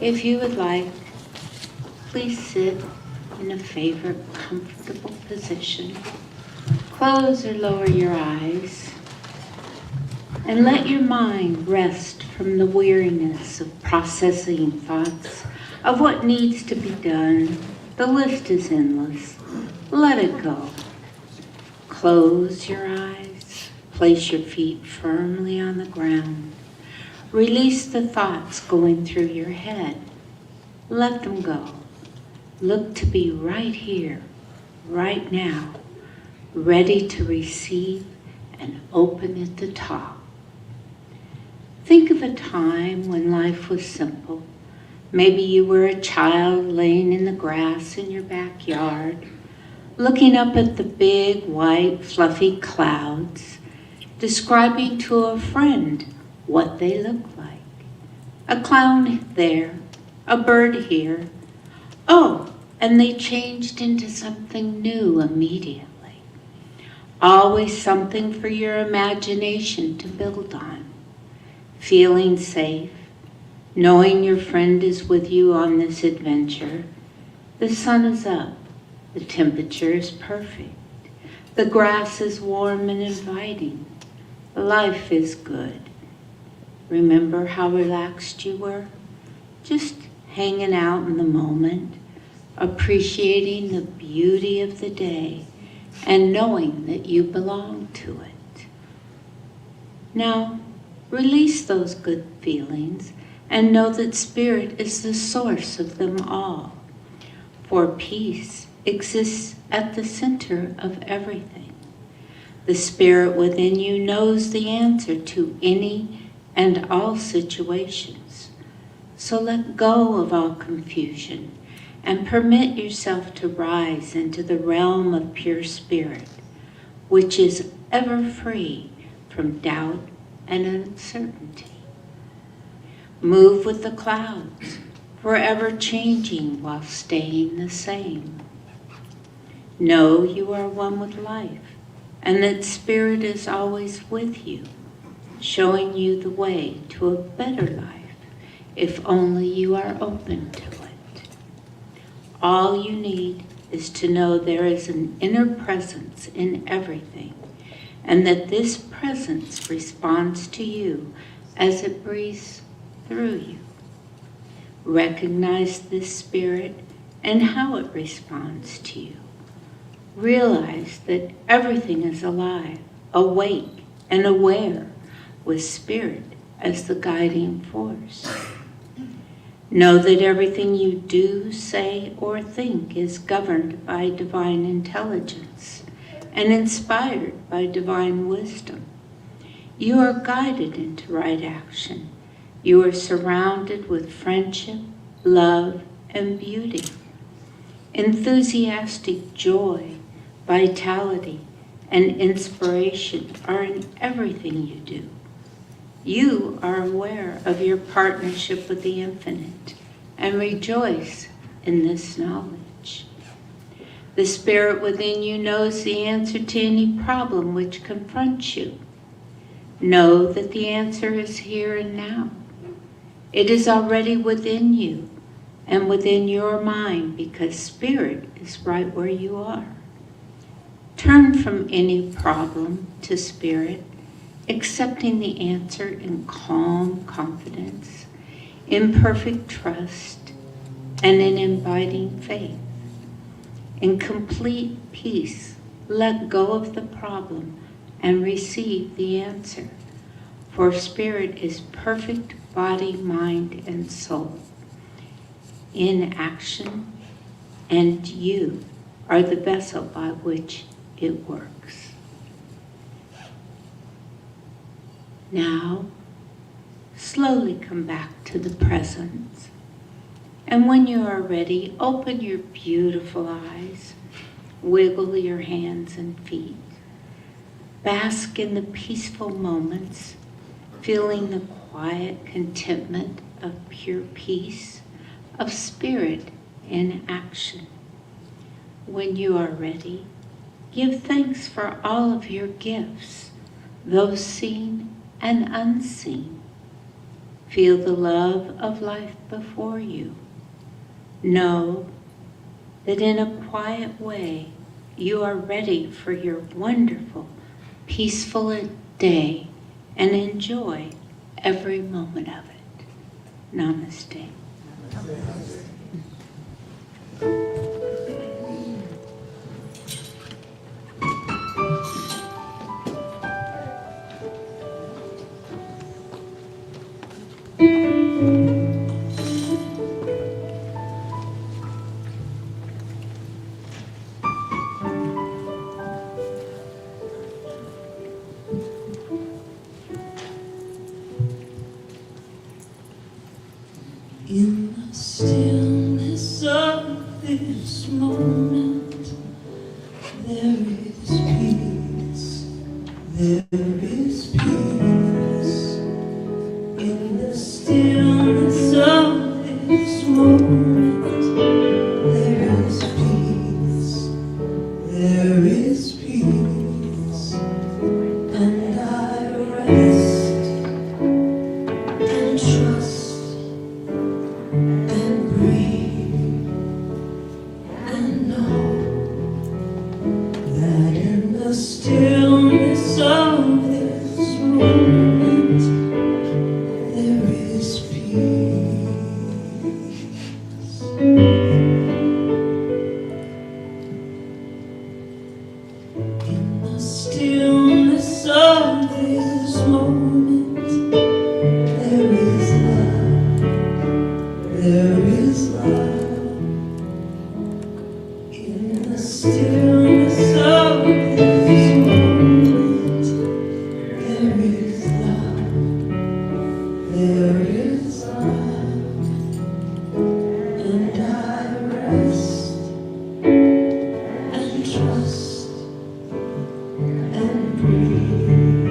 If you would like, please sit in a favorite comfortable position. Close or lower your eyes and let your mind rest from the weariness of processing thoughts of what needs to be done. The list is endless. Let it go. Close your eyes. Place your feet firmly on the ground. Release the thoughts going through your head. Let them go. Look to be right here, right now, ready to receive and open at the top. Think of a time when life was simple. Maybe you were a child laying in the grass in your backyard, looking up at the big, white, fluffy clouds, describing to a friend what they look like. A clown there, a bird here. Oh, and they changed into something new immediately. Always something for your imagination to build on. Feeling safe, knowing your friend is with you on this adventure. The sun is up, the temperature is perfect. The grass is warm and inviting. Life is good. Remember how relaxed you were? Just hanging out in the moment, appreciating the beauty of the day, and knowing that you belong to it. Now, release those good feelings and know that Spirit is the source of them all. For peace exists at the center of everything. The Spirit within you knows the answer to any and all situations. So let go of all confusion and permit yourself to rise into the realm of pure spirit, which is ever free from doubt and uncertainty. Move with the clouds, forever changing while staying the same. Know you are one with life, and that Spirit is always with you, showing you the way to a better life, if only you are open to it. All you need is to know there is an inner presence in everything, and that this presence responds to you as it breathes through you. Recognize this Spirit and how it responds to you. Realize that everything is alive, awake, and aware, with Spirit as the guiding force. Know that everything you do, say, or think is governed by divine intelligence and inspired by divine wisdom. You are guided into right action. You are surrounded with friendship, love, and beauty. Enthusiastic joy, vitality, and inspiration are in everything you do. You are aware of your partnership with the infinite and rejoice in this knowledge. The Spirit within you knows the answer to any problem which confronts you. Know that the answer is here and now. It is already within you and within your mind, because Spirit is right where you are. Turn from any problem to Spirit, accepting the answer in calm confidence, in perfect trust, and in inviting faith. In complete peace, let go of the problem and receive the answer. For Spirit is perfect body, mind, and soul in action, and you are the vessel by which it works. Now, slowly come back to the present. And when you are ready, open your beautiful eyes, wiggle your hands and feet. Bask in the peaceful moments, feeling the quiet contentment of pure peace, of Spirit in action. When you are ready, give thanks for all of your gifts, those seen and unseen. Feel the love of life before you. Know that in a quiet way, you are ready for your wonderful, peaceful day and enjoy every moment of it. Namaste. In the stillness of this moment, there is peace, there is peace. In the stillness of this moment, there is peace, there is peace. And I rest and trust and breathe and know that in the stillness of this moment there is peace. In the stillness of this moment there is love. There is love in the stillness of this moment. There is love. There is love, and I rest and trust and breathe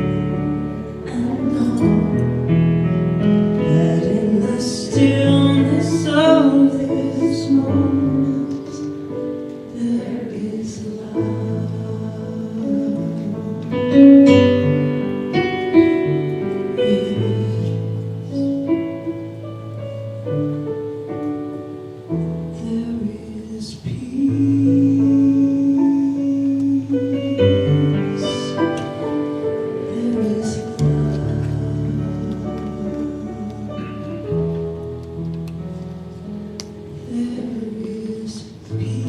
and know that in the stillness of this moment there is love. There is peace. There is love. There is peace.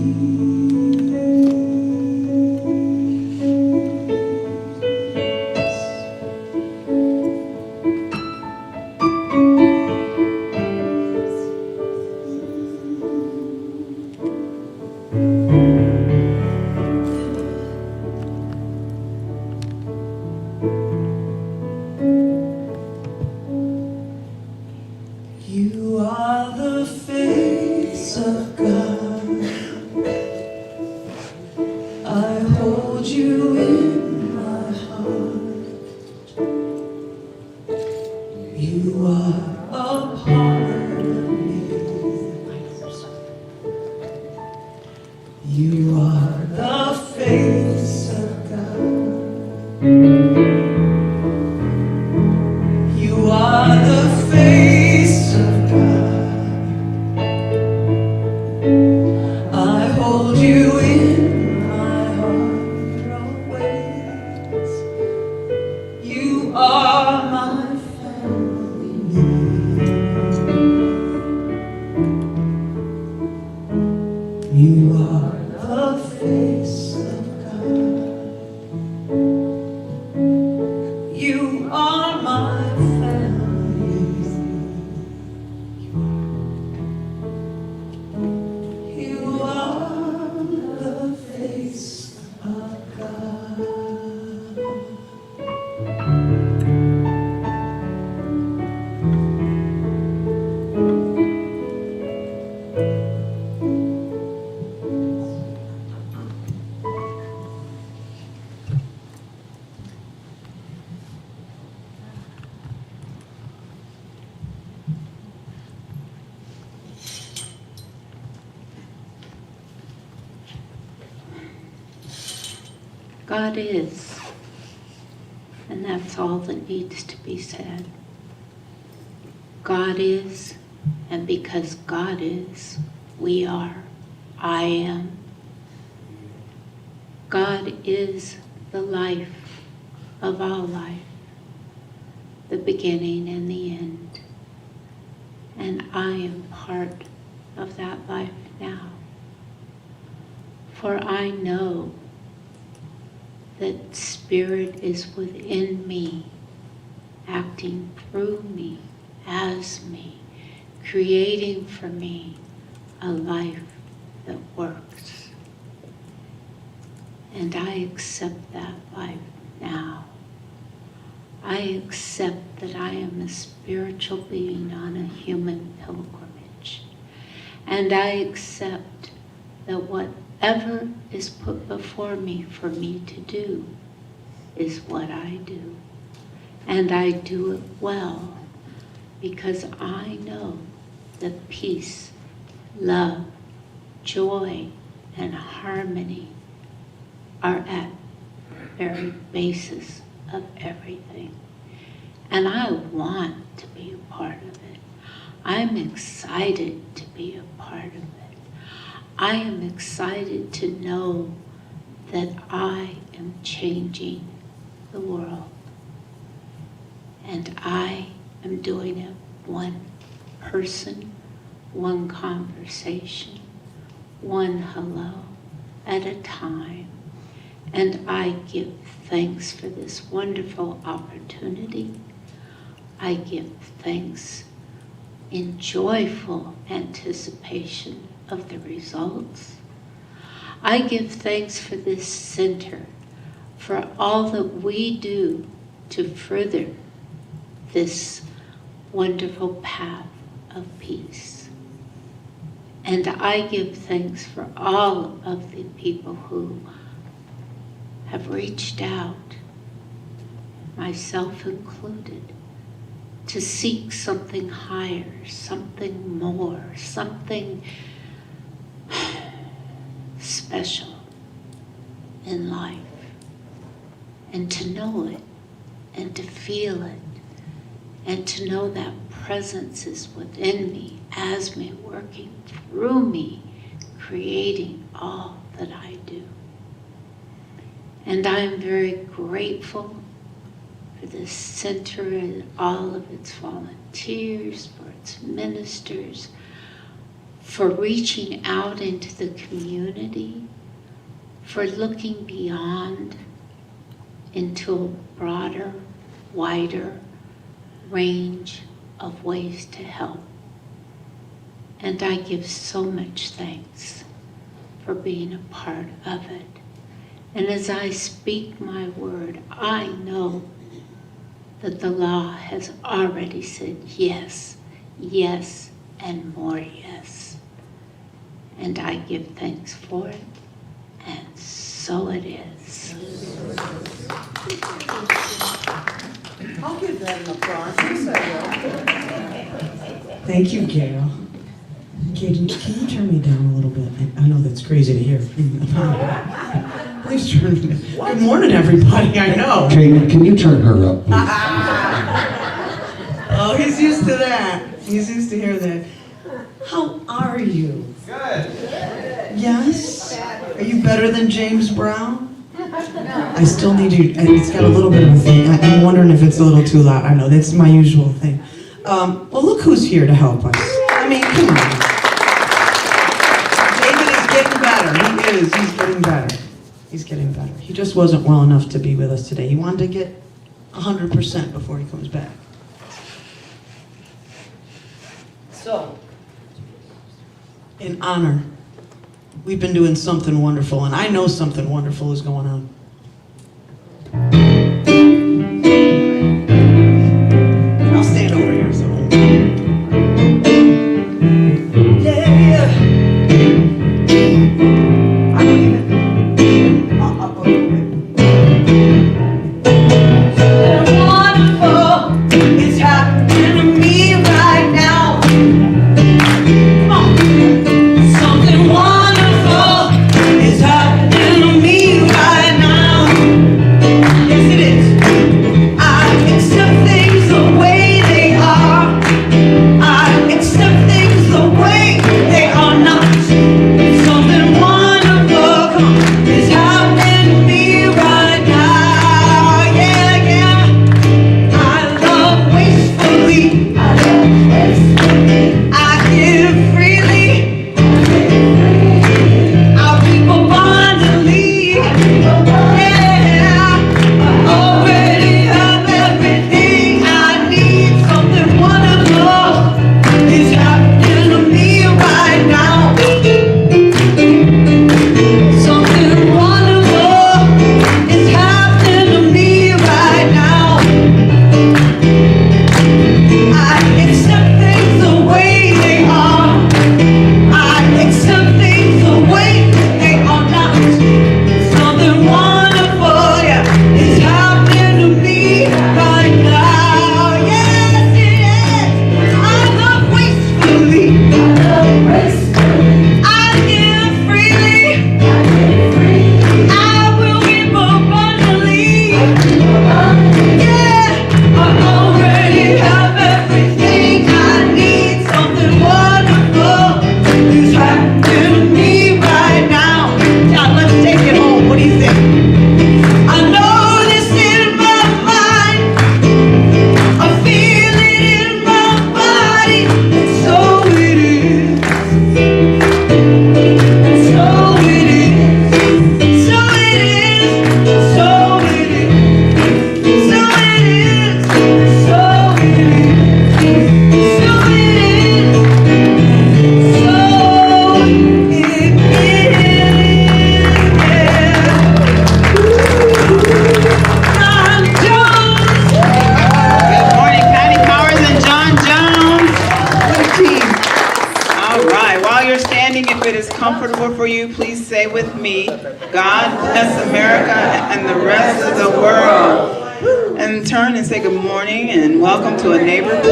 You are the face of God. I hold you in my heart. You are a part of me. You are the face of God. You are the face of God. I hold you in my heart always. You are my family. You are the face of God. You are my family. You are the face of God. God is, and that's all that needs to be said. God is, and because God is, we are. I am. God is the life of all life, the beginning and the end. And I am part of that life now. For I know that Spirit is within me, acting through me, as me, creating for me a life that works. And I accept that life now. I accept that I am a spiritual being on a human pilgrimage. And I accept that whatever is put before me for me to do is what I do. And I do it well because I know that peace, love, joy, and harmony are at the very basis of everything. And I want to be a part of it. I'm excited to be a part of it. I am excited to know that I am changing the world. And I am doing it one person, one conversation, one hello at a time. And I give thanks for this wonderful opportunity. I give thanks in joyful anticipation of the results. I give thanks for this center, for all that we do to further this wonderful path of peace. And I give thanks for all of the people who have reached out, myself included, to seek something higher, something more, something special in life, and to know it, and to feel it, and to know that presence is within me, as me, working through me, creating all that I do. And I am very grateful for this center and all of its volunteers, for its ministers, for reaching out into the community, for looking beyond into a broader, wider range of ways to help. And I give so much thanks for being a part of it. And as I speak my word, I know that the law has already said yes, yes, and more yes. And I give thanks for it, and so it is. I'll give that an applause. Yes, I will. Thank you, Gail. Gail, can you turn me down a little bit? I know that's crazy to hear. Please turn me down. Good morning, everybody. I know. Can you turn her up, please? Oh, he's used to that. He's used to hear that. How are you? Good. Yes? Are you better than James Brown? I still need you. And it's got a little bit of a thing. I'm wondering if it's a little too loud. I know, that's my usual thing. Well, look who's here to help us. I mean, come on. David is getting better. He is. He's getting better. He's getting better. He just wasn't well enough to be with us today. He wanted to get 100% before he comes back. So, in honor, we've been doing something wonderful, and I know something wonderful is going on. I'll stand over here, so. Yeah. I believe it. I'll go over it. Something wonderful is happening to me right now. Come on. Something wonderful is happening to me right now. All right, while you're standing, if it is comfortable for you, please say with me, God bless America and the rest of the world. And turn and say good morning and welcome to a neighborhood.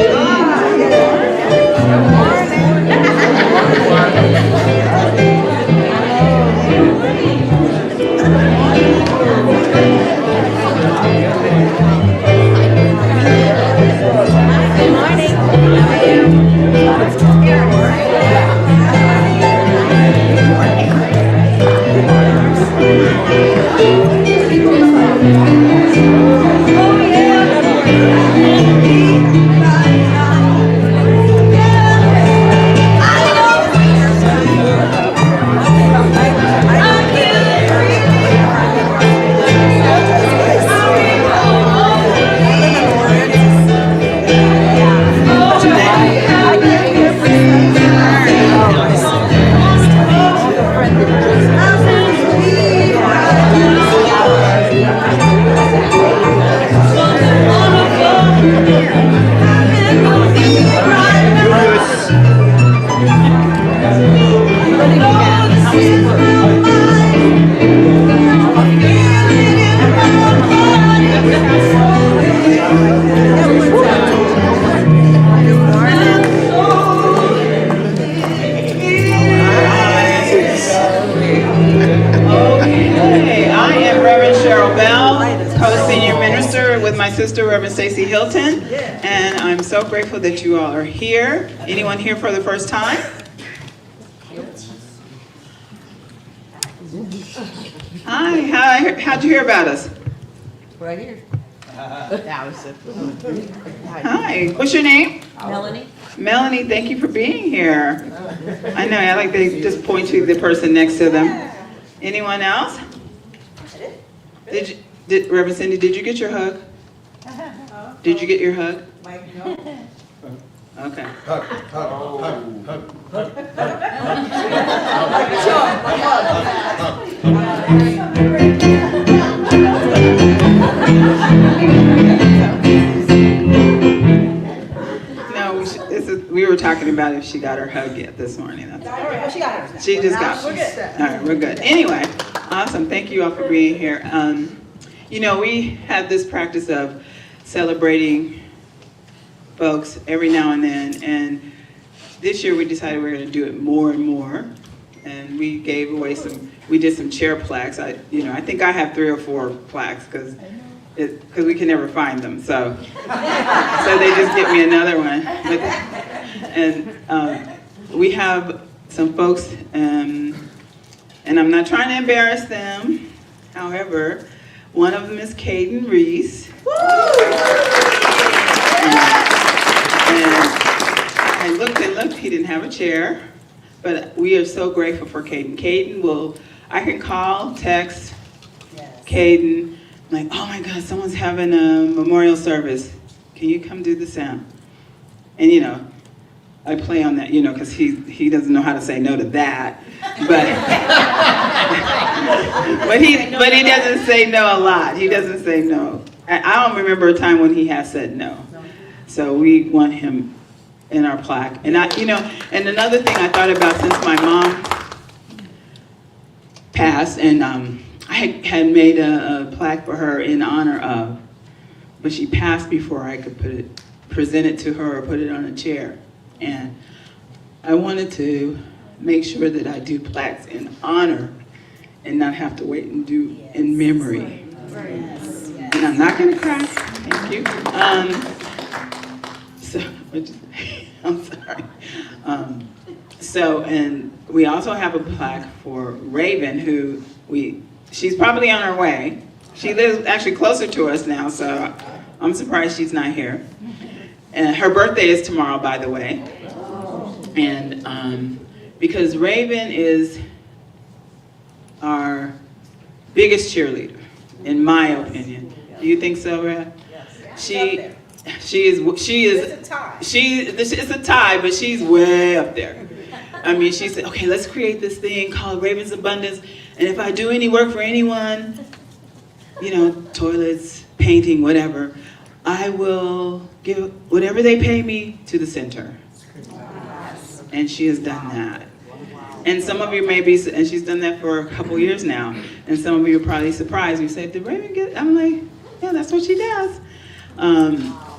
Hilton, and I'm so grateful that you all are here. Anyone here for the first time? Hi, how'd you hear about us? Right here. Hi, what's your name? Melanie. Melanie, thank you for being here. I know, I like they just point to the person next to them. Anyone else? Reverend Cindy, did you get your hug? Did you get your hug? Okay. No, we were talking about if she got her hug yet this morning. That's She got hers. She just got. We're good. All right, we're good. Anyway, awesome. Thank you all for being here. You know, we have this practice of celebrating folks every now and then, and this year we decided we were going to do it more and more, and we gave away we did some chair plaques. I think I have 3 or 4 plaques because we can never find them, so they just get me another one. And we have some folks, and I'm not trying to embarrass them, however, one of them is Caden Reese. And I looked, he didn't have a chair, but we are so grateful for Caden. I can call, text Caden, like, oh my God, someone's having a memorial service. Can you come do the sound? And I play on that, because he doesn't know how to say no to that. But he doesn't say no a lot. He doesn't say no. I don't remember a time when he has said no. So we want him in our plaque. And and another thing I thought about, since my mom passed, and I had made a plaque for her in honor of, but she passed before I could present it to her or put it on a chair. And I wanted to make sure that I do plaques in honor and not have to wait and do in memory. And I'm not going to cry. Thank you. I'm sorry. And we also have a plaque for Raven, who she's probably on her way. She lives actually closer to us now, so I'm surprised she's not here. And her birthday is tomorrow, by the way. And because Raven is our biggest cheerleader, in my opinion. Do you think so, Brad? Yes. It's a tie, but she's way up there. I mean, she said, okay, let's create this thing called Raven's Abundance, and if I do any work for anyone, toilets, painting, whatever, I will give whatever they pay me to the center. and she has done that. And some of you may be, and she's done that for a couple years now, and some of you are probably surprised. You say, did Raven get, I'm like, yeah, that's what she does.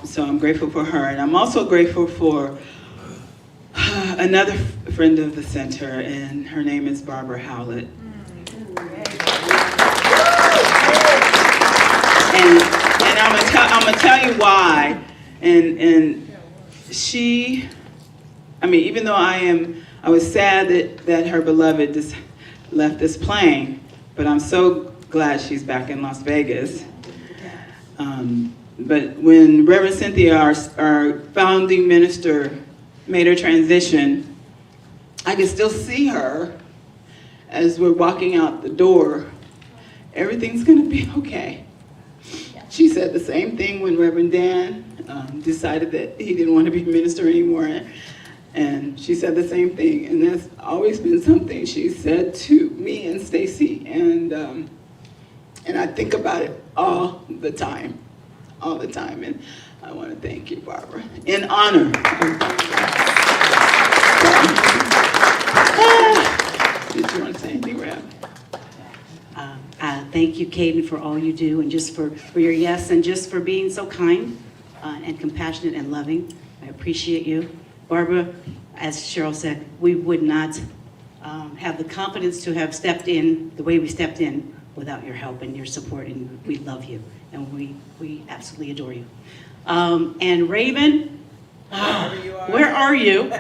So I'm grateful for her, and I'm also grateful for another friend of the center, and her name is Barbara Howlett. And I'm gonna tell you why. And she, I mean, even though I was sad that her beloved just left this plane, but I'm so glad she's back in Las Vegas. But when Reverend Cynthia, our founding minister, made her transition, I can still see her as we're walking out the door. Everything's gonna be okay. She said the same thing when Reverend Dan decided that he didn't want to be a minister anymore. And she said the same thing, and that's always been something she said to me and Stacy, and I think about it all the time, and I want to thank you, Barbara, in honor of Did you want to say anything, Rev? Thank you, Caden, for all you do, and just for your yes, and just for being so kind and compassionate and loving. I appreciate you. Barbara, as Cheryl said, we would not have the confidence to have stepped in the way we stepped in without your help and your support, and we love you, and we absolutely adore you. And Raven, where are you?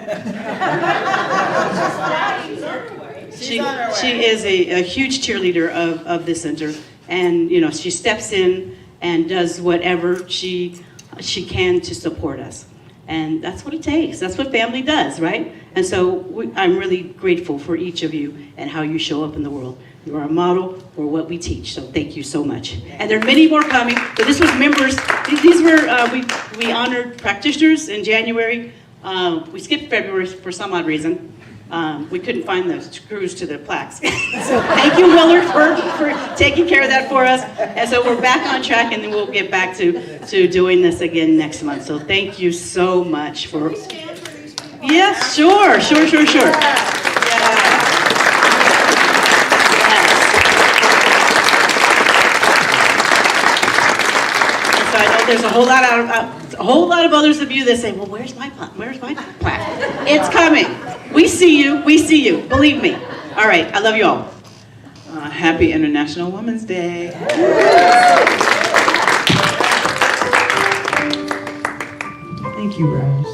She is a huge cheerleader of this center, and she steps in and does whatever she can to support us, and that's what it takes. That's what family does, right? And so I'm really grateful for each of you and how you show up in the world. You are a model for what we teach, so thank you so much. And there are many more coming. So this was members. These were we honored practitioners in January. We skipped February for some odd reason. We couldn't find the screws to the plaques. So thank you, Willard, for taking care of that for us. And so we're back on track, and then we'll get back to doing this again next month. So thank you so much for. Yes, sure. Yeah. So I know there's a whole lot of others of you that say, well, where's my plaque? It's coming. We see you. Believe me. All right. I love you all. Happy International Women's Day. Thank you, Rose.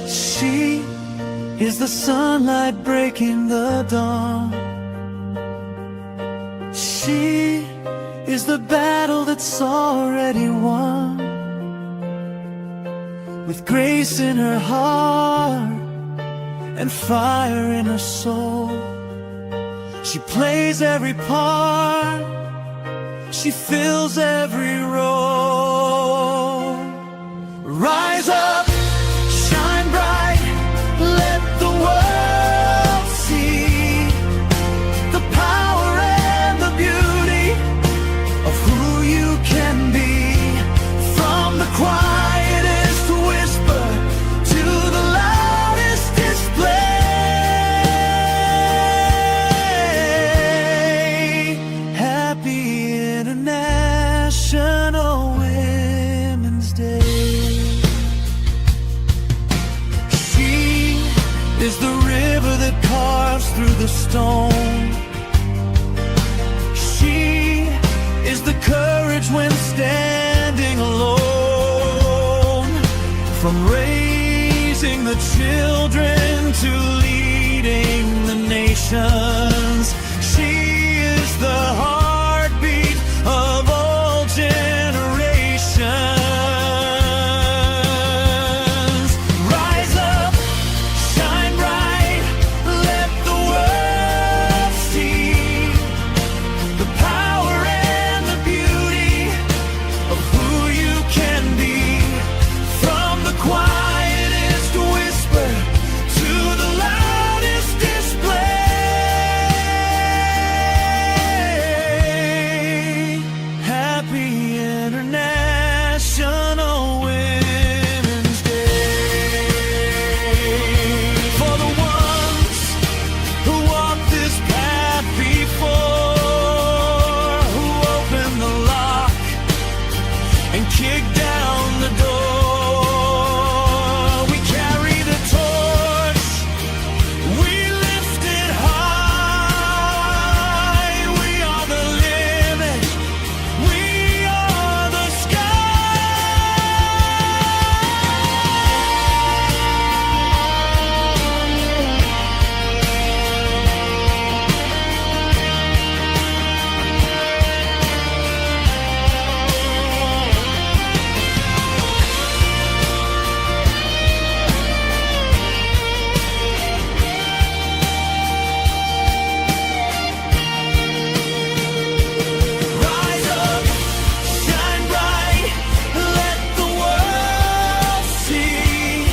She is the sunlight breaking the dawn. She is the battle that's already won. With grace in her heart and fire in her soul, she plays every part, she fills every role. Rise up, shine bright, let the world see the power and the beauty of who you can be. From the quietest whisper to the loudest display. Happy International Women's Day. Is the river that carves through the stone. She is the courage when standing alone. From raising the children to leading the nations, she is the heartbeat of all generations. and kick down the door. We carry the torch, we lift it high. We are the limit, we are the rise up, shine bright, let the world see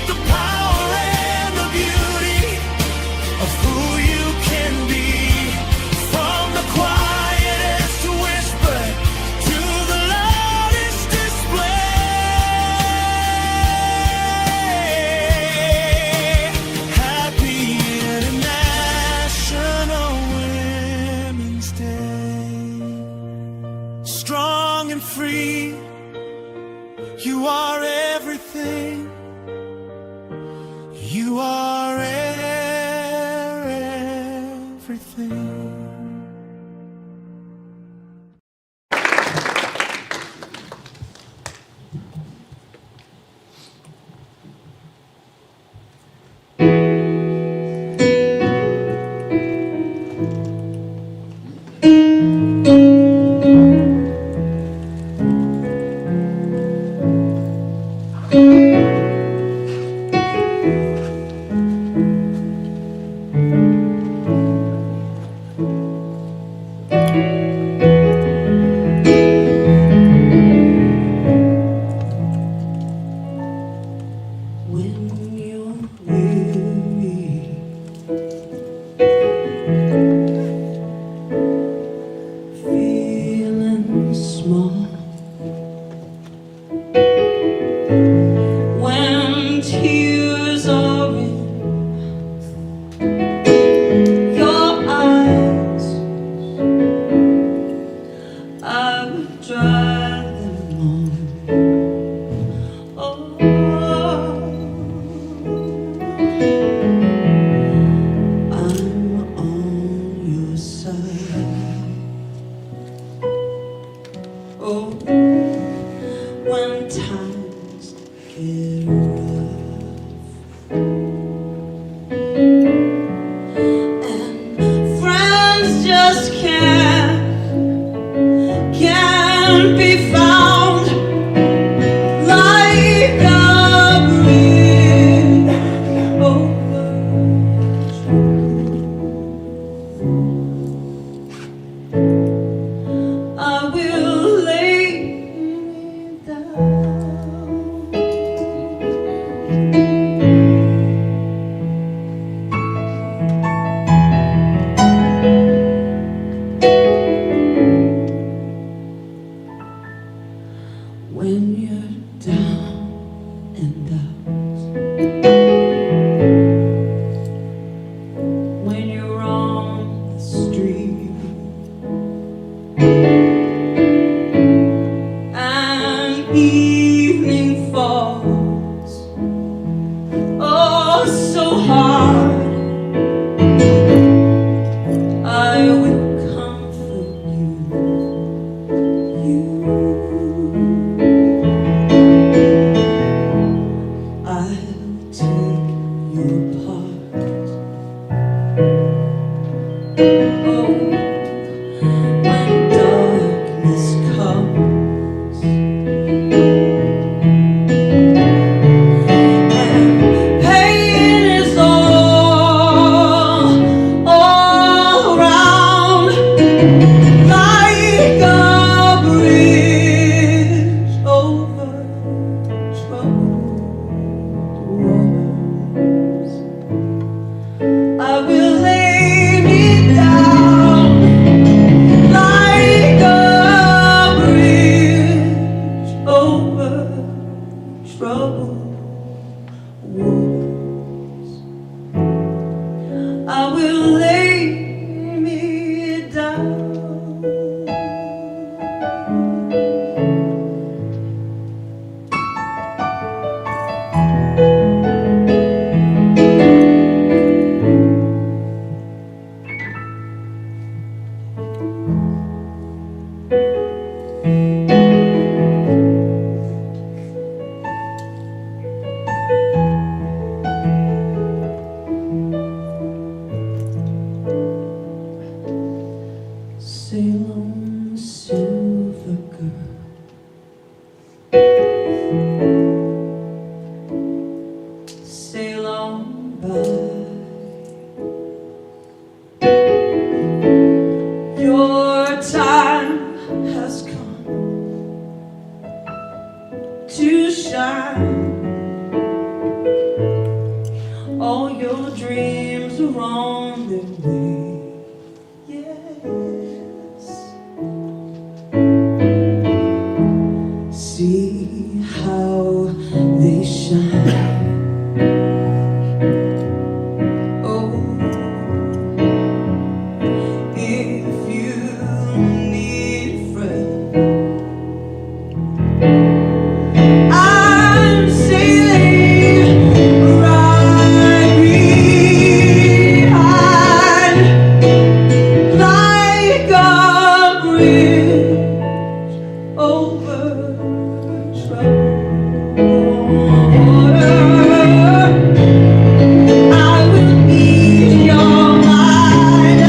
the power and the beauty of who you can be. From the quietest whisper to the loudest display. Happy International Women's Day. Strong and free, you are everything. You are everything. When you're weary, feeling small, when tears are in your eyes, I would dry them all. I'm on your side. Oh, when times get rough and friends just can't be found like a bridge over I will lay down. When you're down and out, when you're on the street and evening falls, oh so hard, I will comfort you. I'll take your part. Oh, when darkness comes shine. All your dreams are on their way. Yes. See how they shine. Oh, if you need a friend, I'm sailing right behind, like a bridge over troubled water. I will ease your mind,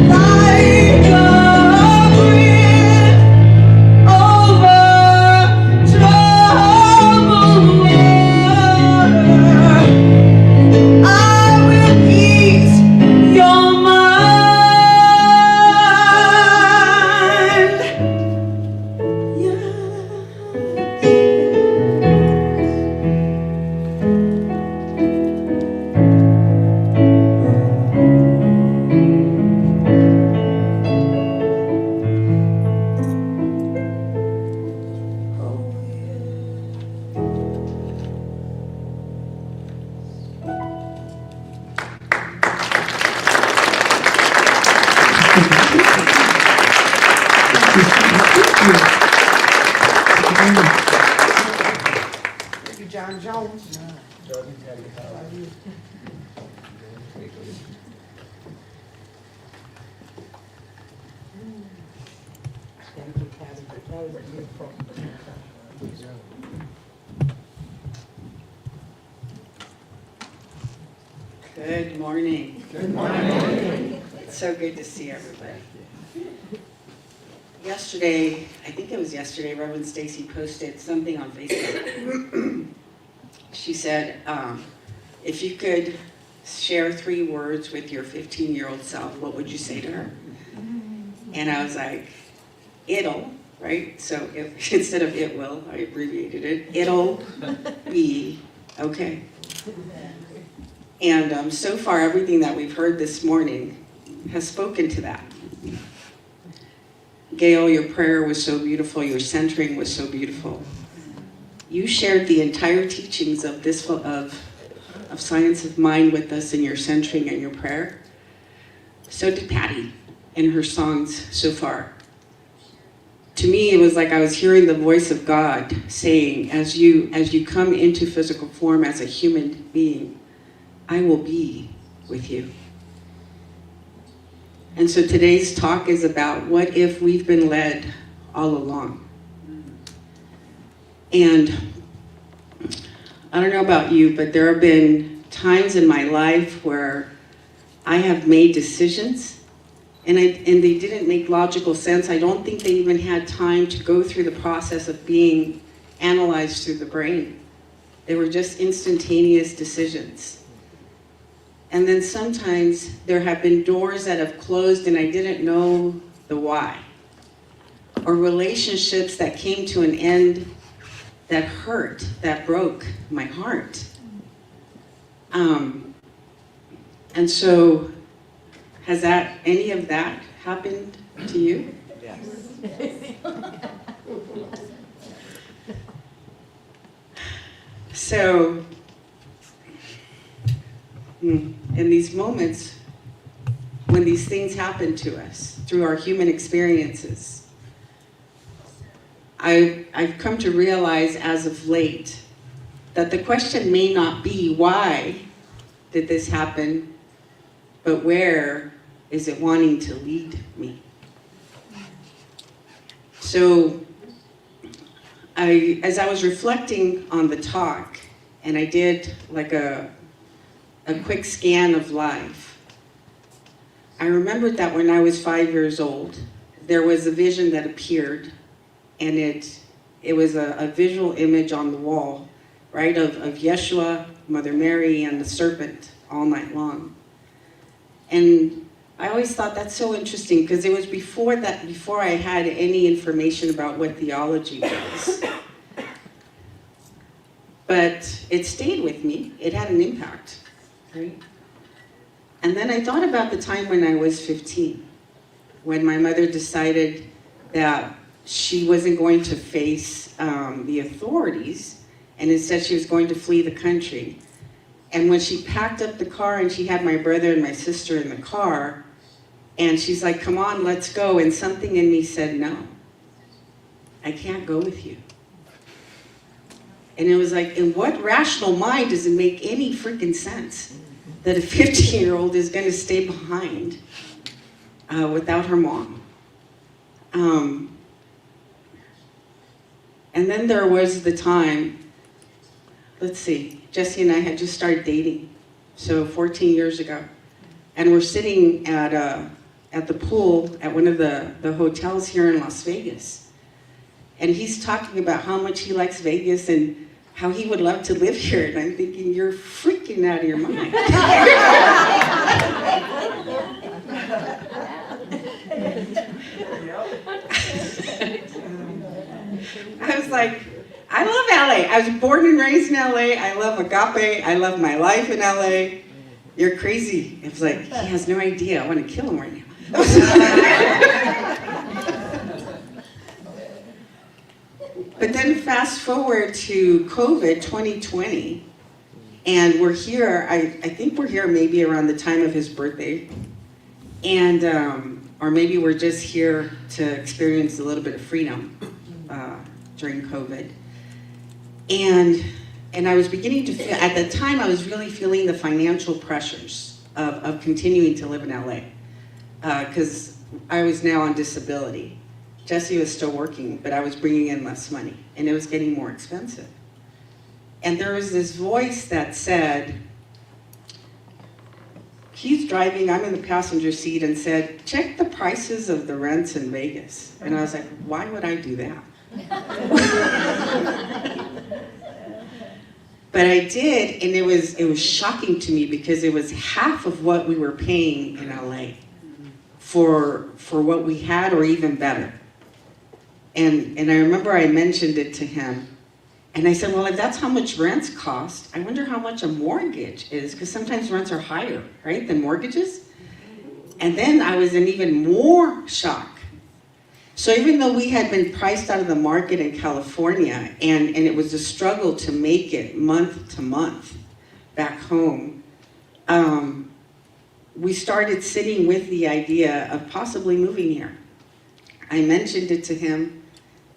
like a bridge over troubled water. I will ease your mind. Yes. Thank you, John Jones. Good morning. Good morning. It's so good to see everybody. Yesterday, I think it was yesterday, Reverend Stacy posted something on Facebook. She said, if you could share 3 words with your 15-year-old self, what would you say to her? And I was like, it'll, right? So if, instead of it will, I abbreviated it. It'll be okay. And so far, everything that we've heard this morning has spoken to that. Gail, your prayer was so beautiful. Your centering was so beautiful. You shared the entire teachings of this of Science of Mind with us in your centering and your prayer. So did Patty in her songs so far. To me, it was like I was hearing the voice of God saying, as you come into physical form as a human being, I will be with you. And so today's talk is about what if we've been led all along. And I don't know about you, but there have been times in my life where I have made decisions and they didn't make logical sense. I don't think they even had time to go through the process of being analyzed through the brain. They were just instantaneous decisions. And then sometimes there have been doors that have closed and I didn't know the why. Or relationships that came to an end that hurt, that broke my heart. And so, has any of that happened to you? Yes. So, in these moments, when these things happen to us through our human experiences, I've come to realize as of late that the question may not be why did this happen, but where is it wanting to lead me? So, as I was reflecting on the talk, and I did like a quick scan of life, I remembered that when I was 5 years old, there was a vision that appeared, and it was a visual image on the wall, right, of Yeshua, Mother Mary, and the serpent all night long. And I always thought that's so interesting because it was before I had any information about what theology was. But it stayed with me. It had an impact, right? And then I thought about the time when I was 15, when my mother decided that she wasn't going to face the authorities, and instead she was going to flee the country. And when she packed up the car and she had my brother and my sister in the car, and she's like, come on, let's go. And something in me said, no, I can't go with you. And it was like, in what rational mind does it make any freaking sense that a 15-year-old is going to stay behind without her mom? And then there was the time, let's see, Jesse and I had just started dating, so 14 years ago. And we're sitting at the pool at one of the hotels here in Las Vegas. And he's talking about how much he likes Vegas and how he would love to live here. And I'm thinking, you're freaking out of your mind. I was like, I love LA. I was born and raised in LA. I love agape. I love my life in LA. You're crazy. It was like, he has no idea. I want to kill him right now. But then fast forward to COVID 2020, and we're here, I think we're here maybe around the time of his birthday, and or maybe we're just here to experience a little bit of freedom during COVID. And I was beginning to feel, at the time I was really feeling the financial pressures of continuing to live in LA, because I was now on disability. Jesse was still working, but I was bringing in less money, and it was getting more expensive. And there was this voice that said, he's driving, I'm in the passenger seat, and said, check the prices of the rents in Vegas. And I was like, why would I do that? But I did, and it was shocking to me because it was half of what we were paying in LA for what we had, or even better. And I remember I mentioned it to him, and I said, well, if that's how much rents cost, I wonder how much a mortgage is, because sometimes rents are higher, right, than mortgages? And then I was in even more shock. So even though we had been priced out of the market in California, and it was a struggle to make it month to month back home, we started sitting with the idea of possibly moving here. I mentioned it to him,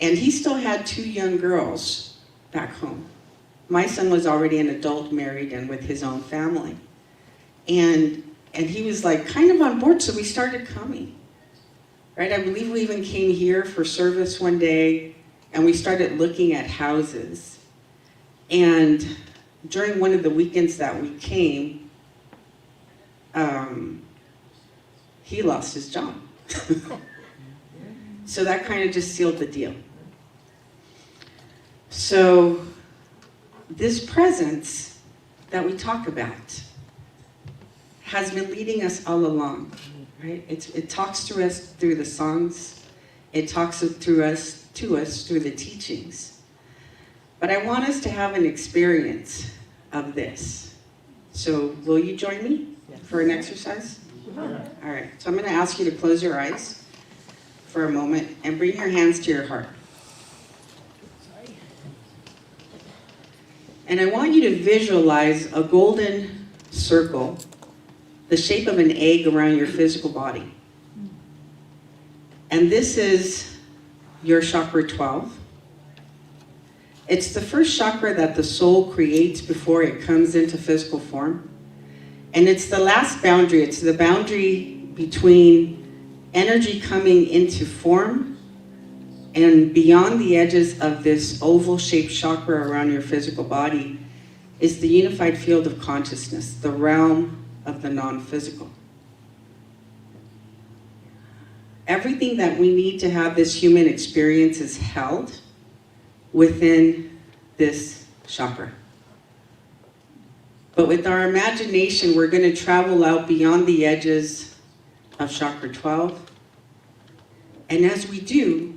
and he still had 2 young girls back home. My son was already an adult, married, and with his own family. And he was like kind of on board, so we started coming. Right? I believe we even came here for service one day, and we started looking at houses. And during one of the weekends that we came, he lost his job. So that kind of just sealed the deal. So this presence that we talk about has been leading us all along, right? It talks to us through the songs. It talks to us through the teachings. But I want us to have an experience of this. So will you join me for an exercise? All right, so I'm going to ask you to close your eyes for a moment and bring your hands to your heart. And I want you to visualize a golden circle, the shape of an egg around your physical body. And this is your chakra 12. It's the first chakra that the soul creates before it comes into physical form. And it's the last boundary. It's the boundary between energy coming into form and beyond the edges of this oval-shaped chakra around your physical body is the unified field of consciousness, the realm of the non-physical. Everything that we need to have this human experience is held within this chakra. But with our imagination, we're going to travel out beyond the edges of chakra 12. And as we do,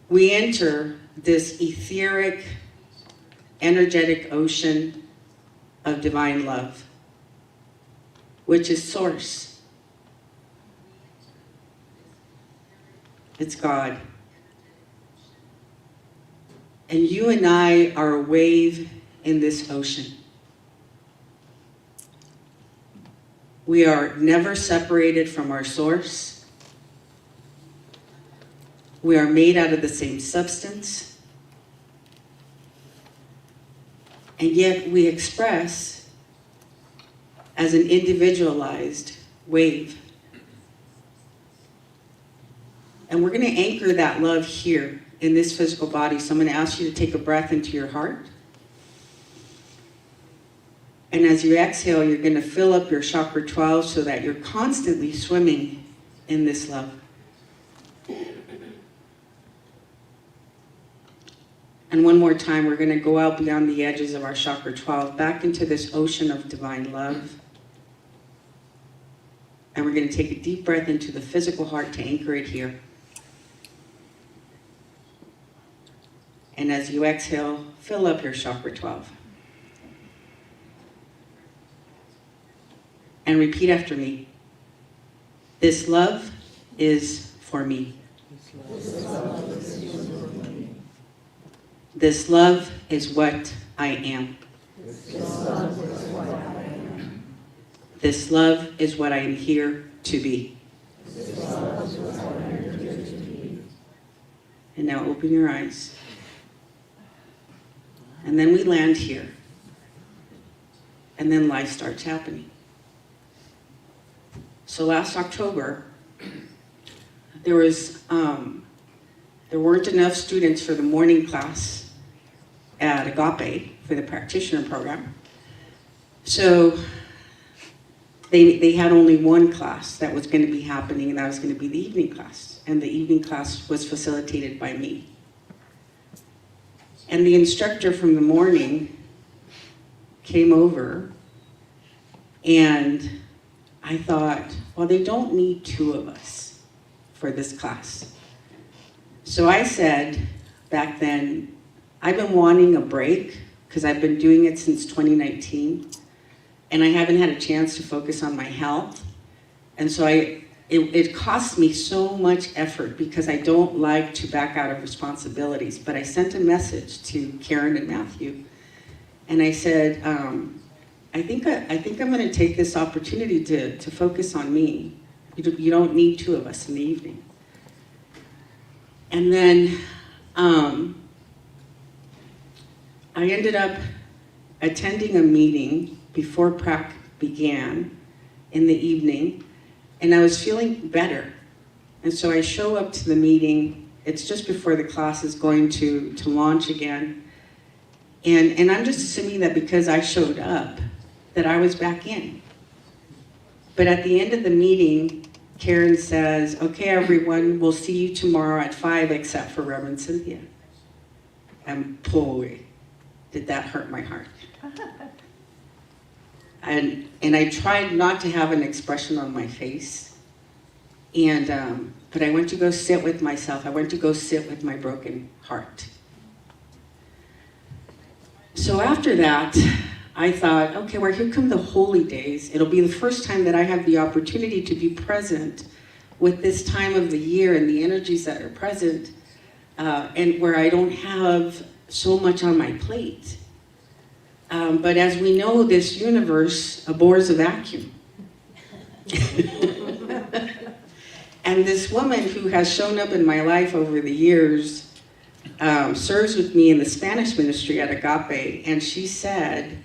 we enter this etheric energetic ocean of divine love, which is source. It's God. And you and I are a wave in this ocean. We are never separated from our source. We are made out of the same substance. And yet we express as an individualized wave. And we're going to anchor that love here in this physical body. So I'm going to ask you to take a breath into your heart. And as you exhale, you're going to fill up your chakra 12 so that you're constantly swimming in this love. And one more time, we're going to go out beyond the edges of our chakra 12, back into this ocean of divine love. And we're going to take a deep breath into the physical heart to anchor it here. And as you exhale, fill up your chakra 12. And repeat after me. This love is for me. This love is what I am. This love is what I am here to be. And now open your eyes. And then we land here. And then life starts happening. So last October, there weren't enough students for the morning class at Agape for the practitioner program. So they had only one class that was going to be happening, and that was going to be the evening class. And the evening class was facilitated by me. And the instructor from the morning came over, and I thought, well, they don't need two of us for this class. So I said back then, I've been wanting a break because I've been doing it since 2019, and I haven't had a chance to focus on my health. And so it costs me so much effort because I don't like to back out of responsibilities. But I sent a message to Karen and Matthew, and I said, I think I'm going to take this opportunity to focus on me. You don't need two of us in the evening. And then I ended up attending a meeting before prac began in the evening, and I was feeling better. And so I show up to the meeting. It's just before the class is going to launch again. And I'm just assuming that because I showed up, that I was back in. But at the end of the meeting, Karen says, okay, everyone, we'll see you tomorrow at 5, except for Reverend Cynthia. And boy, did that hurt my heart. And I tried not to have an expression on my face. But I went to go sit with myself. I went to go sit with my broken heart. So after that, I thought, okay, well, here come the holy days. It'll be the first time that I have the opportunity to be present with this time of the year and the energies that are present, and where I don't have so much on my plate. But as we know, this universe abhors a vacuum. And this woman who has shown up in my life over the years serves with me in the Spanish ministry at Agape, and she said,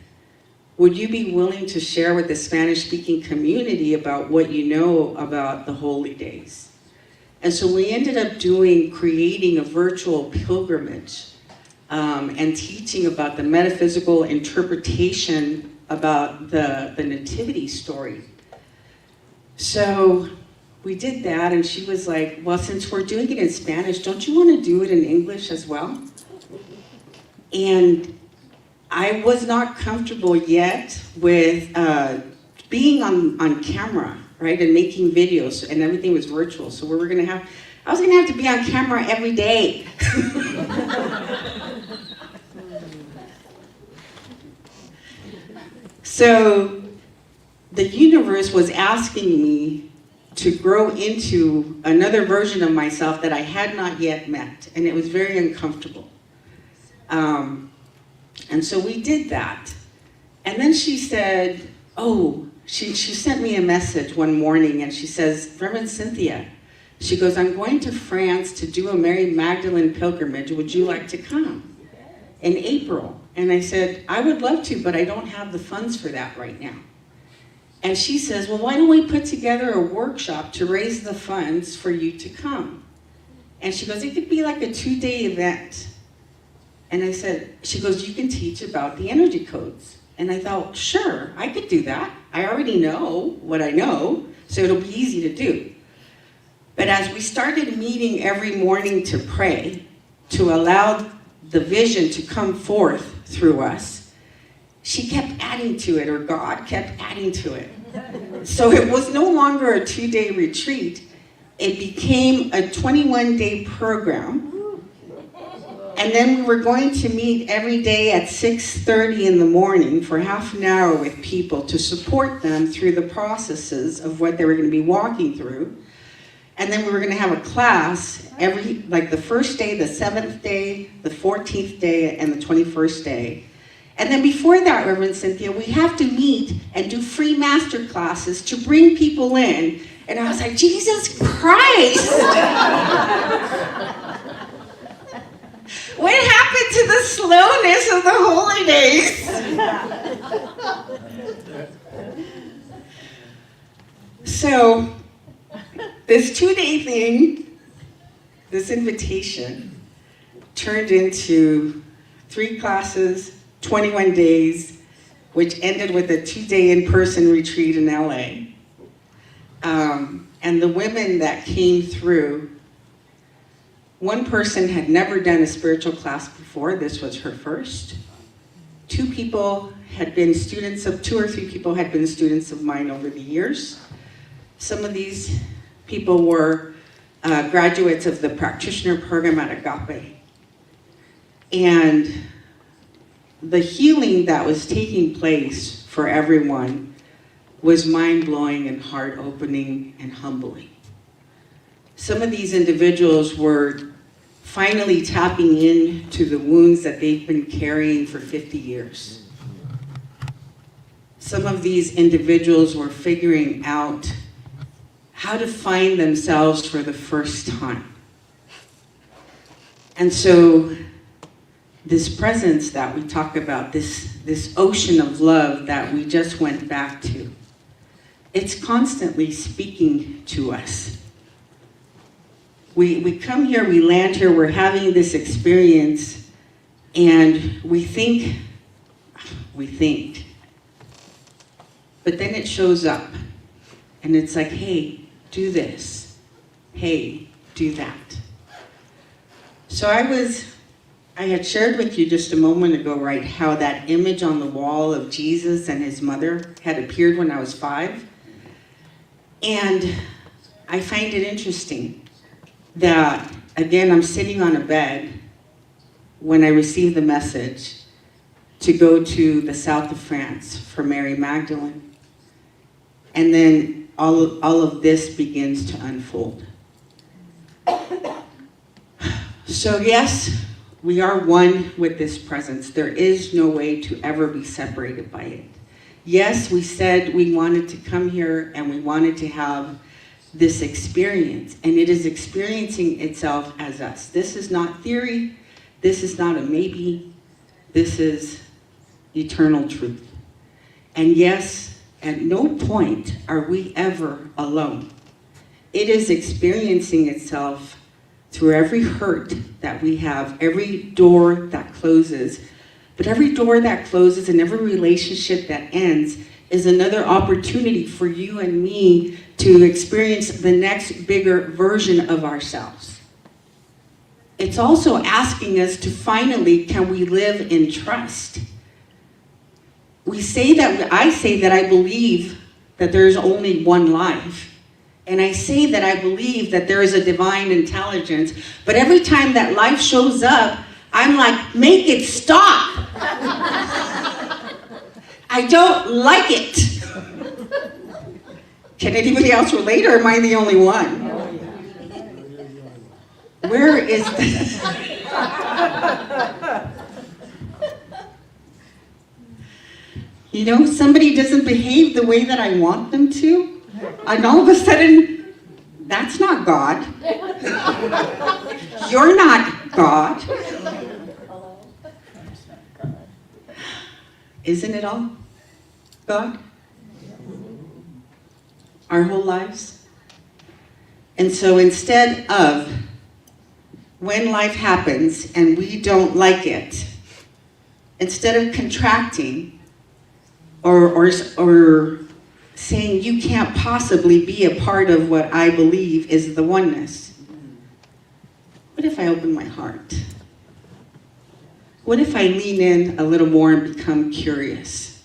would you be willing to share with the Spanish-speaking community about what you know about the holy days? And so we ended up creating a virtual pilgrimage and teaching about the metaphysical interpretation about the nativity story. So we did that, and she was like, well, since we're doing it in Spanish, don't you want to do it in English as well? And I was not comfortable yet with being on camera, right, and making videos, and everything was virtual. So I was gonna have to be on camera every day. So the universe was asking me to grow into another version of myself that I had not yet met, and it was very uncomfortable. And so we did that. And then she said, she sent me a message one morning, and she says, Reverend Cynthia, she goes, I'm going to France to do a Mary Magdalene pilgrimage. Would you like to come? In April. And I said, I would love to, but I don't have the funds for that right now. And she says, well, why don't we put together a workshop to raise the funds for you to come? And she goes, it could be like a 2-day event. And I said, she goes, you can teach about the energy codes. And I thought, sure, I could do that. I already know what I know, so it'll be easy to do. But as we started meeting every morning to pray, to allow the vision to come forth through us, she kept adding to it, or God kept adding to it. So it was no longer a 2-day retreat. It became a 21-day program. And then we were going to meet every day at 6:30 in the morning for half an hour with people to support them through the processes of what they were going to be walking through. And then we were going to have a class like the first day, the 7th day, the 14th day, and the 21st day. And then before that, Reverend Cynthia, we have to meet and do free master classes to bring people in. And I was like, Jesus Christ! What happened to the slowness of the holidays? So, this 2-day thing, this invitation, turned into 3 classes, 21 days, which ended with a 2-day in-person retreat in LA. And the women that came through, one person had never done a spiritual class before. This was her first. 2 or 3 people had been students of mine over the years. Some of these people were graduates of the practitioner program at Agape. And the healing that was taking place for everyone was mind-blowing and heart-opening and humbling. Some of these individuals were finally tapping into the wounds that they've been carrying for 50 years. Some of these individuals were figuring out how to find themselves for the first time. And so this presence that we talk about, this ocean of love that we just went back to, it's constantly speaking to us. We come here, we land here, we're having this experience, and we think, but then it shows up, and it's like, hey, do this. Hey, do that. So I had shared with you just a moment ago, right, how that image on the wall of Jesus and his mother had appeared when I was 5. And I find it interesting that, again, I'm sitting on a bed when I received the message to go to the south of France for Mary Magdalene. And then all of this begins to unfold. So yes, we are one with this presence. There is no way to ever be separated by it. Yes, we said we wanted to come here and we wanted to have this experience, and it is experiencing itself as us. This is not theory. This is not a maybe. This is eternal truth. And yes, at no point are we ever alone. It is experiencing itself through every hurt that we have, every door that closes. But every door that closes and every relationship that ends is another opportunity for you and me to experience the next bigger version of ourselves. It's also asking us to finally, can we live in trust? I say that I believe that there is only one life. And I say that I believe that there is a divine intelligence. But every time that life shows up, I'm like, make it stop. I don't like it. Can anybody else relate, or am I the only one? Where is You know, somebody doesn't behave the way that I want them to, and all of a sudden, that's not God. You're not God. Isn't it all God? Our whole lives? And so instead of, when life happens and we don't like it, instead of contracting or saying you can't possibly be a part of what I believe is the oneness, what if I open my heart? What if I lean in a little more and become curious?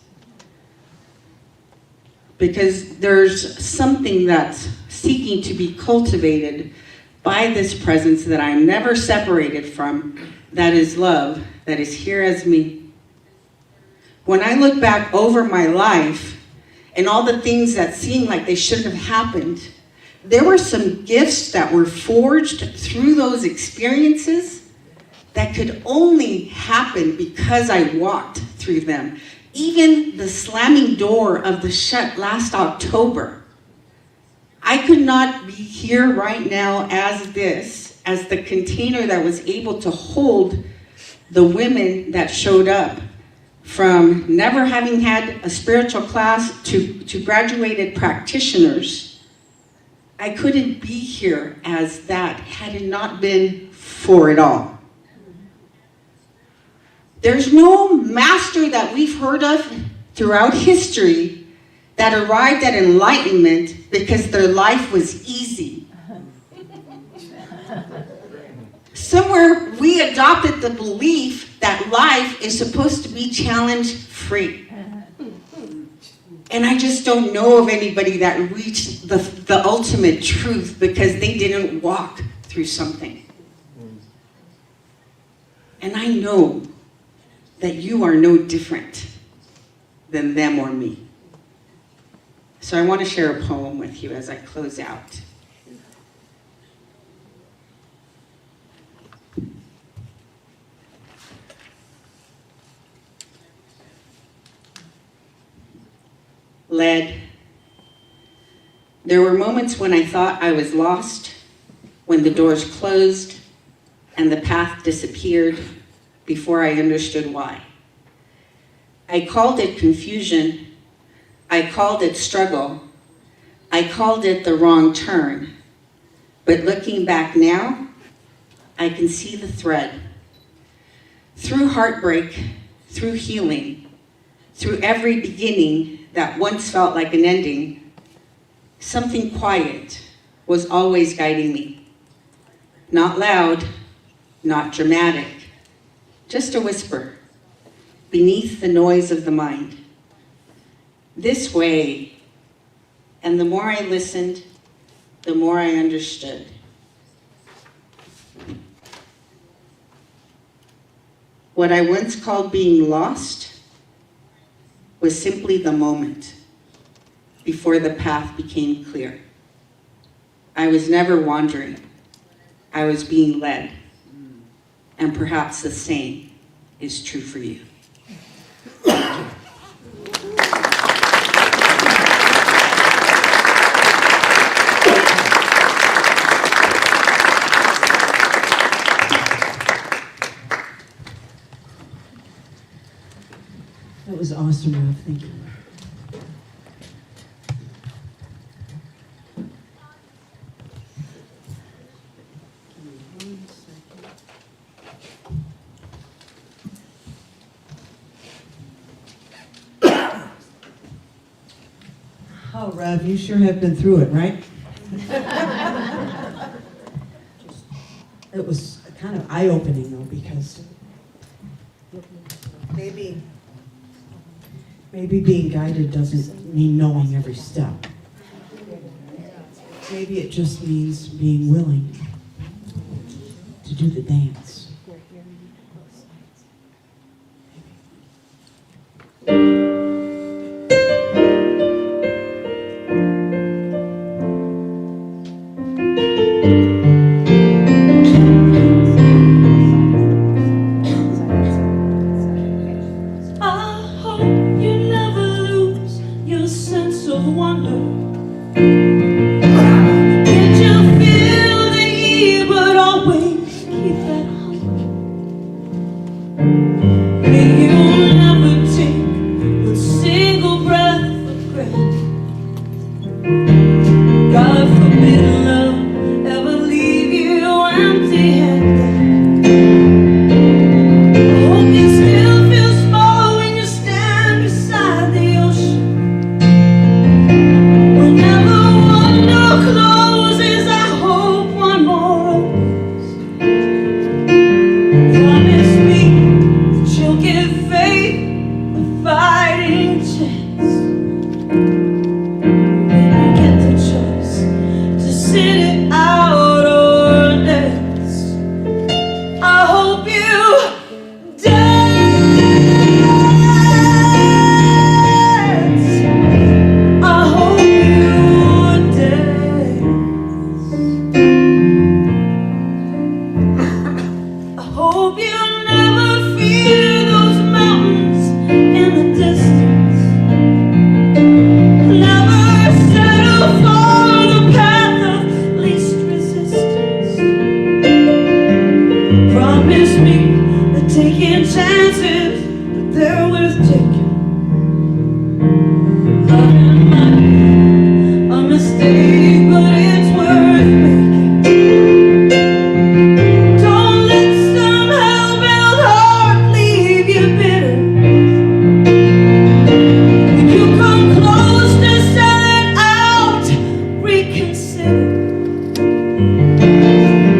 Because there's something that's seeking to be cultivated by this presence that I'm never separated from, that is love, that is here as me. When I look back over my life and all the things that seemed like they shouldn't have happened, there were some gifts that were forged through those experiences that could only happen because I walked through them. Even the slamming door of the shut last October. I could not be here right now as the container that was able to hold the women that showed up, from never having had a spiritual class to graduated practitioners. I couldn't be here as that had it not been for it all. There's no master that we've heard of throughout history that arrived at enlightenment because their life was easy. Somewhere we adopted the belief that life is supposed to be challenge-free. And I just don't know of anybody that reached the ultimate truth because they didn't walk through something. And I know that you are no different than them or me. So I want to share a poem with you as I close out. Led. There were moments when I thought I was lost, when the doors closed and the path disappeared before I understood why. I called it confusion. I called it struggle. I called it the wrong turn. But looking back now, I can see the thread. Through heartbreak, through healing, through every beginning that once felt like an ending, something quiet was always guiding me. Not loud, not dramatic, just a whisper beneath the noise of the mind. This way, and the more I listened, the more I understood. What I once called being lost was simply the moment before the path became clear. I was never wandering. I was being led. And perhaps the same is true for you. That was awesome, Rev. Thank you. Oh, Rev, you sure have been through it, right? It was kind of eye-opening, though, because maybe being guided doesn't mean knowing every step. Maybe it just means being willing to do the dance. May you never take a single breath for granted. God forbid love ever leave you empty-handed. I hope you still feel small when you stand beside the ocean. Whenever one door closes, I hope one more opens. Promise me that you'll give faith a fighting chance. When you get the choice to sit it out or dance, I hope you dance. I hope you dance. I hope you never fear those mountains in the distance. Never settle for the path of least resistance. Promise me that taking chances, that they're worth taking. Loving might be a mistake, but it's worth making. Don't let some hell-bound heart leave you bitter. When you come close to selling out, reconsider.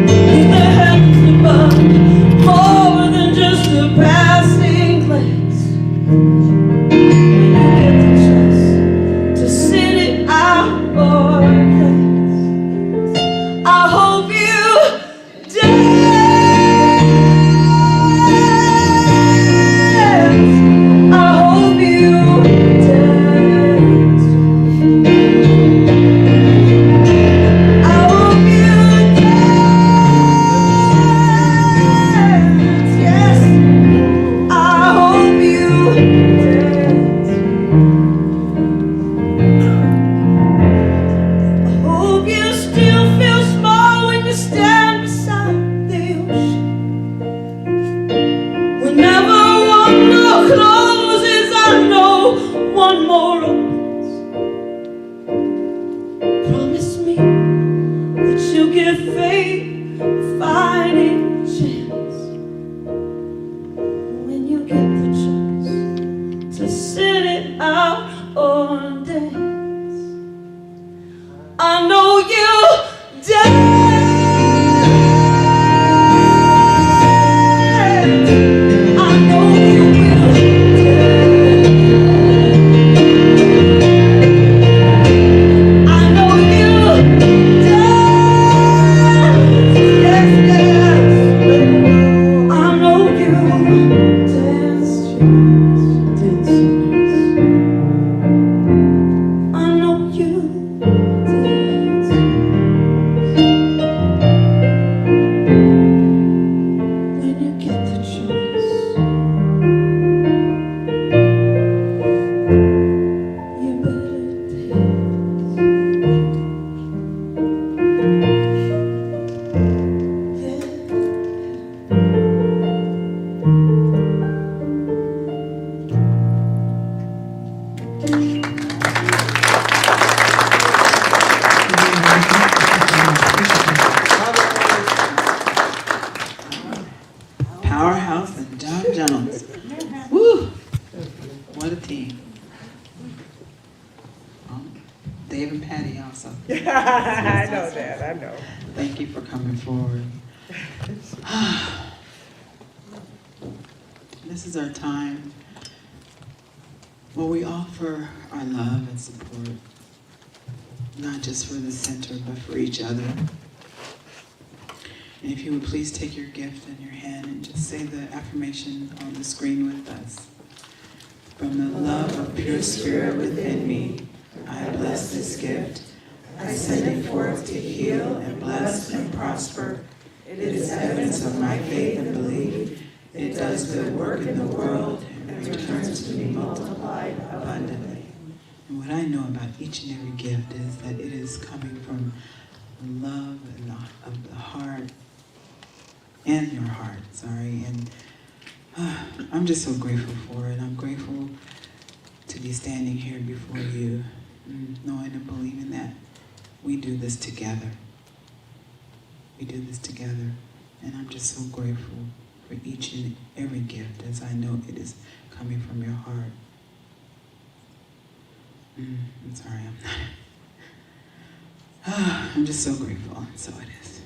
Leave the heavens above more than just a passing glance. When you get the chance to sit it out or dance, I hope you dance. I hope you dance. I hope you dance. Yes, I hope you dance. I hope you still feel small when you stand beside the ocean. Whenever one door closes, I know one more opens. Promise me that you'll give faith a fighting chance. When you get the chance to sit it out or dance, I know you'll dance. I know you will dance. I know you'll dance. Yes, yes. I know you'll dance. Dance. I know you dance. When you get the choice, you better Powerhouse and John Jones. Woo! What a team. Dave and Patty also. I know that, I know. Thank you for coming forward. This is our time where we offer our love and support, not just for the center, but for each other. And if you would please take your gift in your hand and just say the affirmation on the screen with us. From the love of pure spirit within me, I bless this gift. I send it forth to heal and bless and prosper. It is evidence of my faith and belief. It does good work in the world and returns to me multiplied abundantly. And what I know about each and every gift is that it is coming from love and of the heart and your heart, and I'm just so grateful for it. I'm grateful to be standing here before you, knowing and believing that we do this together. We do this together. And I'm just so grateful for each and every gift, as I know it is coming from your heart. I'm sorry, I'm not. I'm just so grateful. So it is.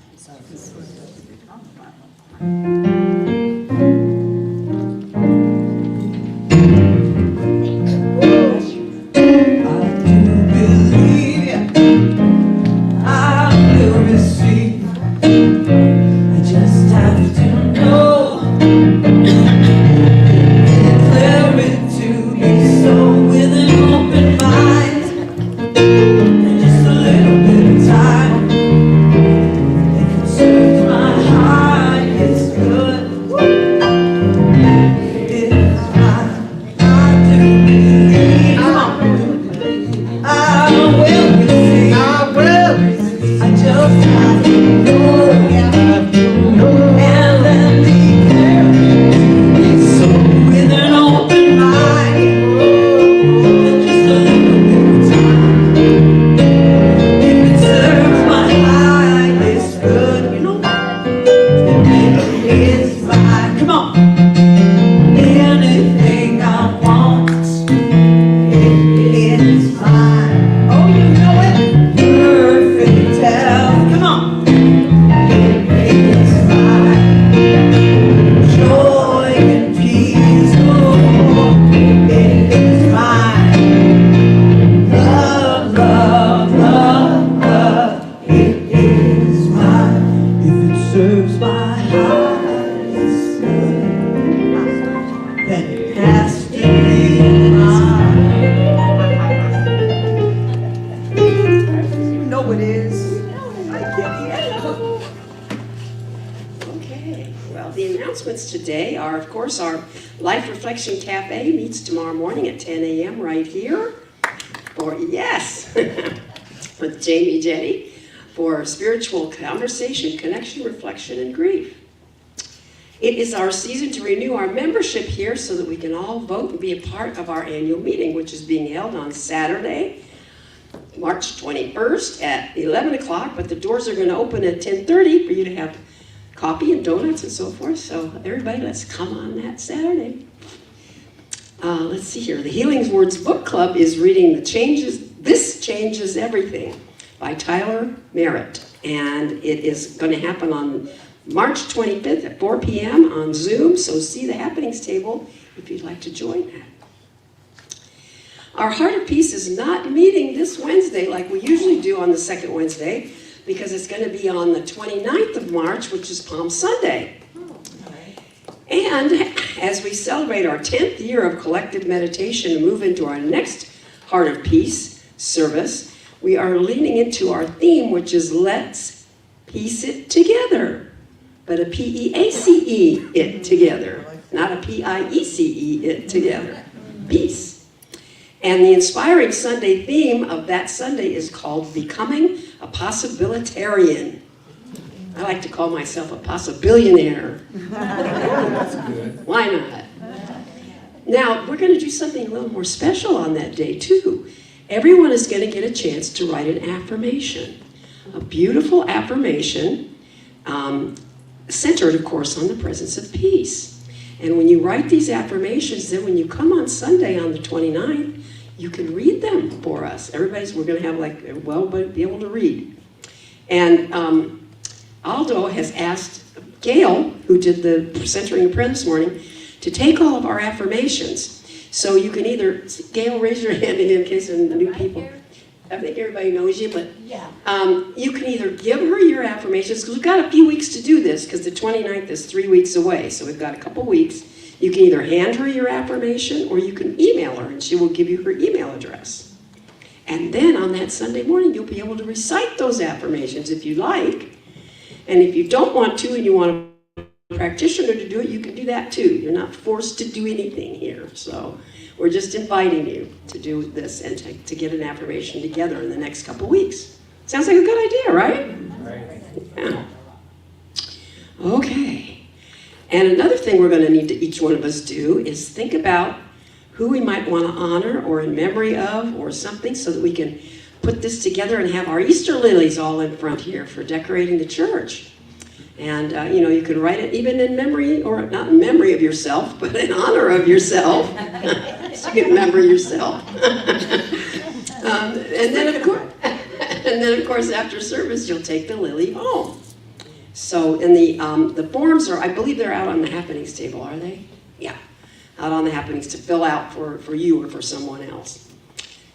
Today are, of course, our Life Reflection Cafe meets tomorrow morning at 10 a.m. right here. With Jamie Jetty for spiritual conversation, connection, reflection, and grief. It is our season to renew our membership here so that we can all vote and be a part of our annual meeting, which is being held on Saturday, March 21st at 11 o'clock, but the doors are going to open at 10:30 for you to have coffee and donuts and so forth. So everybody, let's come on that Saturday. Let's see here. The Healing Words Book Club is reading This Changes Everything by Tyler Merritt. And it is going to happen on March 25th at 4 p.m. on Zoom. So see the happenings table if you'd like to join that. Our Heart of Peace is not meeting this Wednesday like we usually do on the second Wednesday, because it's going to be on the 29th of March, which is Palm Sunday. And as we celebrate our 10th year of collective meditation and move into our next Heart of Peace service, we are leaning into our theme, which is Let's Piece It Together. But a P-E-A-C-E it together, not a P-I-E-C-E it together. Peace. And the inspiring Sunday theme of that Sunday is called Becoming a Possibilitarian. I like to call myself a possibillionaire. That's good. Why not? Now, we're going to do something a little more special on that day, too. Everyone is going to get a chance to write an affirmation. A beautiful affirmation centered, of course, on the presence of peace. And when you write these affirmations, then when you come on Sunday on the 29th, you can read them for us. We're going to have be able to read. And Aldo has asked Gail, who did the centering and prayer this morning, to take all of our affirmations. So you can either, Gail, raise your hand in case of new people. I think everybody knows you, but you can either give her your affirmations, because we've got a few weeks to do this, because the 29th is 3 weeks away, so we've got a couple weeks. You can either hand her your affirmation, or you can email her, and she will give you her email address. And then on that Sunday morning, you'll be able to recite those affirmations if you like. And if you don't want to, and you want a practitioner to do it, you can do that too. You're not forced to do anything here, so we're just inviting you to do this and to get an affirmation together in the next couple weeks. Sounds like a good idea, right? Right. Yeah. Okay. And another thing we're going to need to each one of us do is think about who we might want to honor or in memory of or something, so that we can put this together and have our Easter lilies all in front here for decorating the church. And you can write it even in memory, or not in memory of yourself, but in honor of yourself. So you can remember yourself. And then of course after service you'll take the lily home. So in the forms are, I believe they're out on the happenings table, are they? Yeah, out on the happenings to fill out for you or for someone else.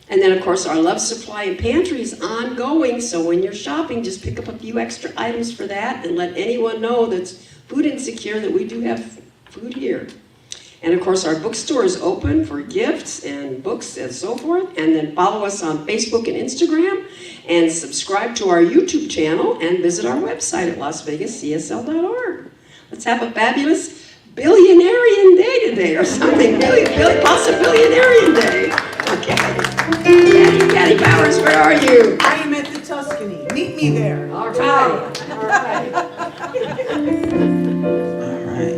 And then, of course, our love supply and pantry is ongoing, so when you're shopping, just pick up a few extra items for that and let anyone know that's food insecure that we do have food here. And, of course, our bookstore is open for gifts and books and so forth. And then follow us on Facebook and Instagram, and subscribe to our YouTube channel, and visit our website at LasVegasCSL.org. Let's have a fabulous billionarian day today or something. Possibilionarian day. Okay. Patty Bowers, where are you? I am at the Tuscany. Meet me there. All right. All right.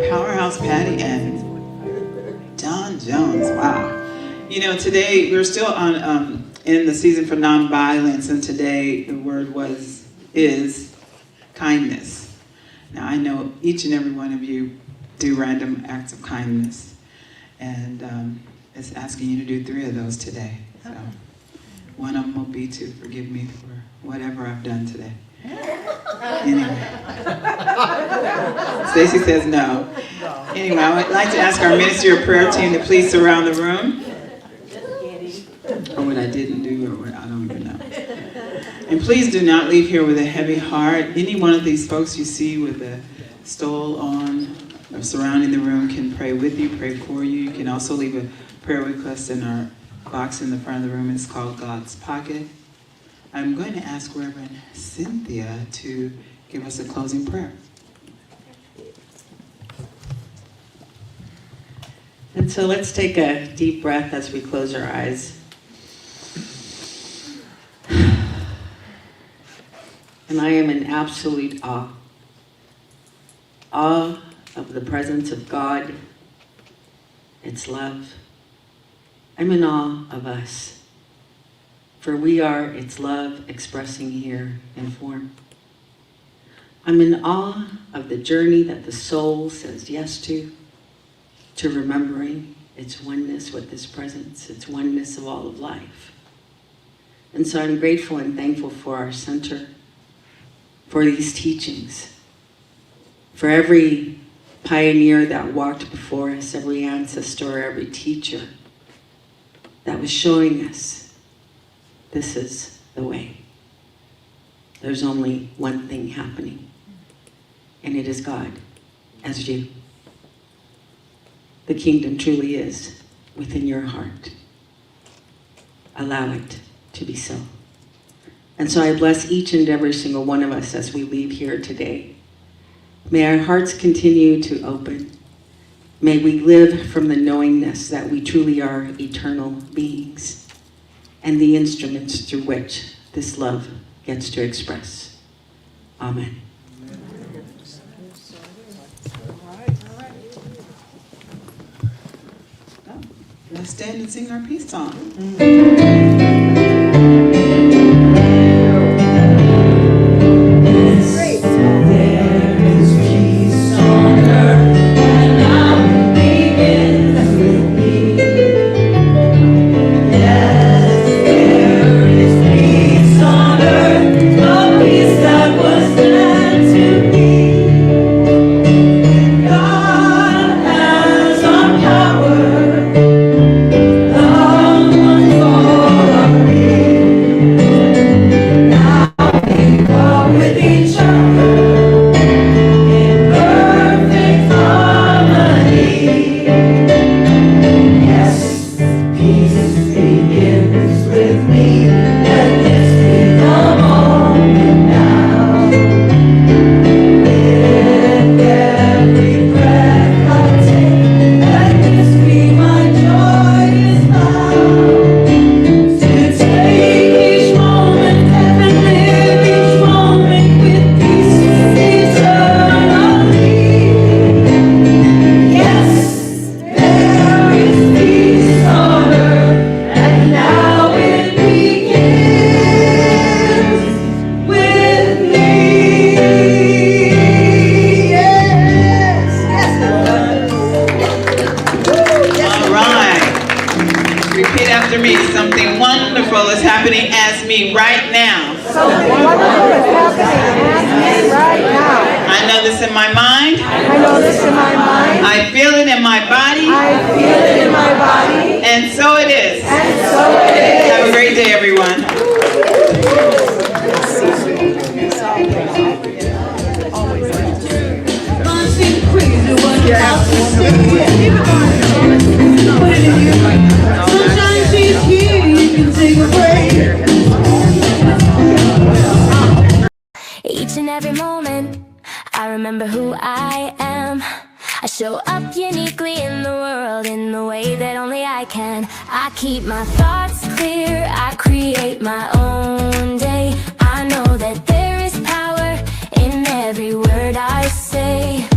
Powerhouse Patty and John Jones. Wow. Today we're still on in the season for nonviolence, and today the word is kindness. Now I know each and every one of you do random acts of kindness, and it's asking you to do 3 of those today. So one of them will be to forgive me for whatever I've done today. Anyway, Stacy says no. Anyway, I would like to ask our ministry of prayer team to please surround the room. Or what I didn't do, or what I don't even know. And please do not leave here with a heavy heart. Any one of these folks you see with a stole on or surrounding the room can pray with you, pray for you. You can also leave a prayer request in our box in the front of the room. It's called God's Pocket. I'm going to ask Reverend Cynthia to give us a closing prayer. And so let's take a deep breath as we close our eyes. And I am in absolute awe of the presence of God, its love. I'm in awe of us, for we are its love expressing here in form. I'm in awe of the journey that the soul says yes to remembering its oneness with this presence, its oneness of all of life. And so I'm grateful and thankful for our center, for these teachings, for every pioneer that walked before us, every ancestor, every teacher that was showing us this is the way. There's only one thing happening, and it is God as you. The kingdom truly is within your heart. Allow it to be so. And so I bless each and every single one of us as we leave here today. May our hearts continue to open. May we live from the knowingness that we truly are eternal beings and the instruments through which this love gets to express. Amen. Let's stand and sing our peace song. God has our power. I know this in my mind. I feel it in my body. I feel it in my body. And so it is. And so it is. Have a great day, everyone. Sometimes she's here, you can take a break. Each and every moment, I remember who I am. I show up uniquely in the world in the way that only I can. I keep my thoughts clear, I create my own day. I know that there is power in every word I say.